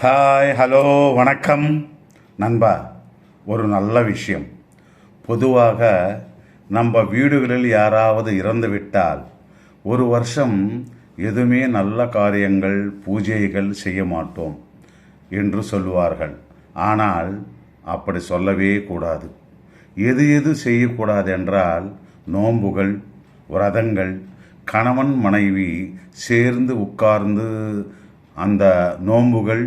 Hi, hello, வணக்கம் நண்பா. ஒரு நல்ல விஷயம். பொதுவாக நம்ம வீடுகளில் யாராவது இறந்து விட்டால் ஒரு வருஷம் எதுவுமே நல்ல காரியங்கள் பூஜைகள் செய்ய மாட்டோம் என்று சொல்வார்கள். ஆனால் அப்படி சொல்லவே கூடாது. எது எது செய்யக்கூடாது என்றால் நோன்புகள், விரதங்கள், கணவன் மனைவி சேர்ந்து உட்கார்ந்து அந்த நோன்புகள்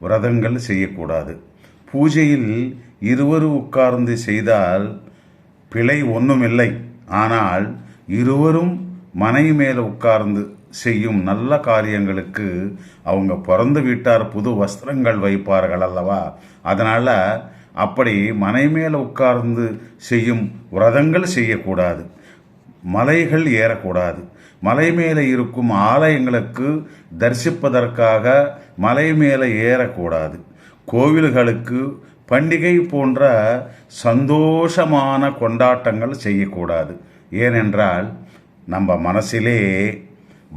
விரதங்கள் செய்யக்கூடாது. பூஜையில் இருவர் உட்கார்ந்து செய்தால் பிழை ஒன்றுமில்லை. ஆனால் இருவரும் மனை மேலே உட்கார்ந்து செய்யும் நல்ல காரியங்களுக்கு அவங்க பிறந்து விட்டார் புது வஸ்திரங்கள் வைப்பார்கள் அல்லவா. அதனால் அப்படி மனை மேலே உட்கார்ந்து செய்யும் விரதங்கள் செய்யக்கூடாது. மலைகள் ஏறக்கூடாது. மலை மேலே இருக்கும் ஆலயங்களுக்கு தரிசிப்பதற்காக மலை மேலே ஏறக்கூடாது. கோவில்களுக்கு பண்டிகை போன்ற சந்தோஷமான கொண்டாட்டங்கள் செய்யக்கூடாது. ஏனென்றால் நம்ம மனசிலே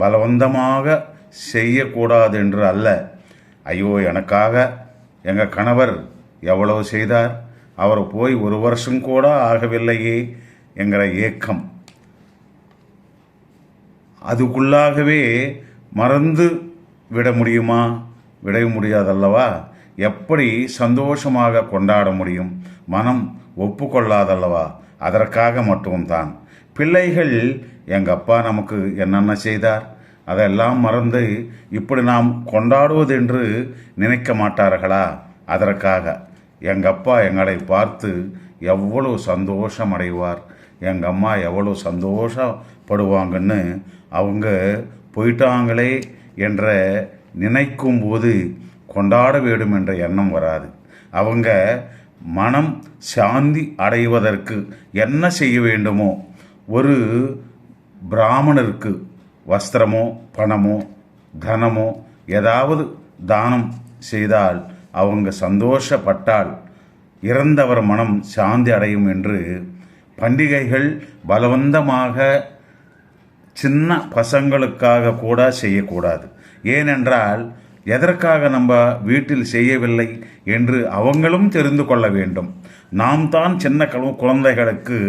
பலவந்தமாக செய்யக்கூடாது என்று அல்ல. ஐயோ, எனக்காக எங்கள் கணவர் எவ்வளவு செய்தார், அவர் போய் ஒரு வருஷம் கூட ஆகவில்லையே என்கிற ஏக்கம் அதுக்குள்ளாகவே மறந்து விட முடியுமா? விட முடியாதல்லவா. எப்படி சந்தோஷமாக கொண்டாட முடியும்? மனம் ஒப்புக்கொள்ளாதல்லவா. அதற்காக மட்டும்தான் பிள்ளைகள் எங்கள் அப்பா நமக்கு என்னென்ன செய்தார் அதெல்லாம் மறந்து இப்படி நாம் கொண்டாடுவது என்று நினைக்க மாட்டார்களா? அதற்காக எங்கள் அப்பா எங்களை பார்த்து எவ்வளவு சந்தோஷம் அடைவார், எங்கள் அம்மா எவ்வளோ சந்தோஷப்படுவாங்கன்னு அவங்க போயிட்டாங்களே என்ற நினைக்கும் போது கொண்டாட வேண்டும் என்ற எண்ணம் வராது. அவங்க மனம் சாந்தி அடைவதற்கு என்ன செய்ய வேண்டுமோ, ஒரு பிராமணருக்கு வஸ்திரமோ பணமோ தனமோ ஏதாவது தானம் செய்தால் அவங்க சந்தோஷப்பட்டால் இறந்தவர் மனம் சாந்தி அடையும் என்று பண்டிகைகள் பலவந்தமாக சின்ன பசங்களுக்காக கூட செய்யக்கூடாது. ஏனென்றால் எதற்காக நம்ம வீட்டில் செய்யவில்லை என்று அவங்களும் தெரிந்து கொள்ள வேண்டும். நாம் தான் சின்ன குழந்தைகளுக்கு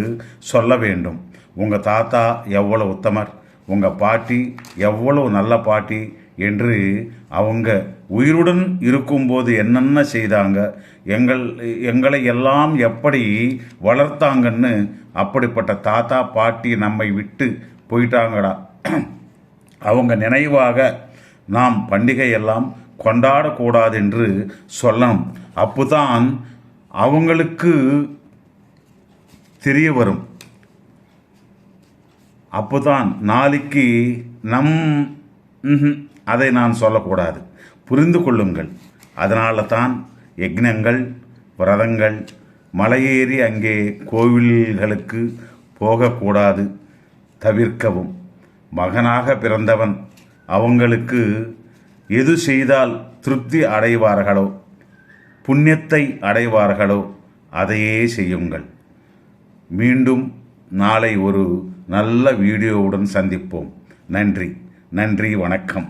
சொல்ல வேண்டும், உங்கள் தாத்தா எவ்வளவு உத்தமர், உங்கள் பாட்டி எவ்வளவு நல்ல பாட்டி என்று. அவங்க உயிருடன் இருக்கும்போது என்னென்ன செய்தாங்க, எங்களை எல்லாம் எப்படி வளர்த்தாங்கன்னு. அப்படிப்பட்ட தாத்தா பாட்டி நம்மை விட்டு போயிட்டாங்கடா, அவங்க நினைவாக நாம் பண்டிகையெல்லாம் கொண்டாடக்கூடாது என்று சொல்லணும். அப்போதான் அவங்களுக்கு தெரிய வரும். அப்போதான் நாளைக்கு அதை நான் சொல்லக்கூடாது, புரிந்து கொள்ளுங்கள். அதனால தான் யக்ஞங்கள், விரதங்கள், மலையேறி அங்கே கோவில்களுக்கு போகக்கூடாது, தவிர்க்கவும். மகனாக பிறந்தவன் அவங்களுக்கு எது செய்தால் திருப்தி அடைவார்களோ, புண்ணியத்தை அடைவார்களோ அதையே செய்யுங்கள். மீண்டும் நாளை ஒரு நல்ல வீடியோவுடன் சந்திப்போம். நன்றி, வணக்கம்.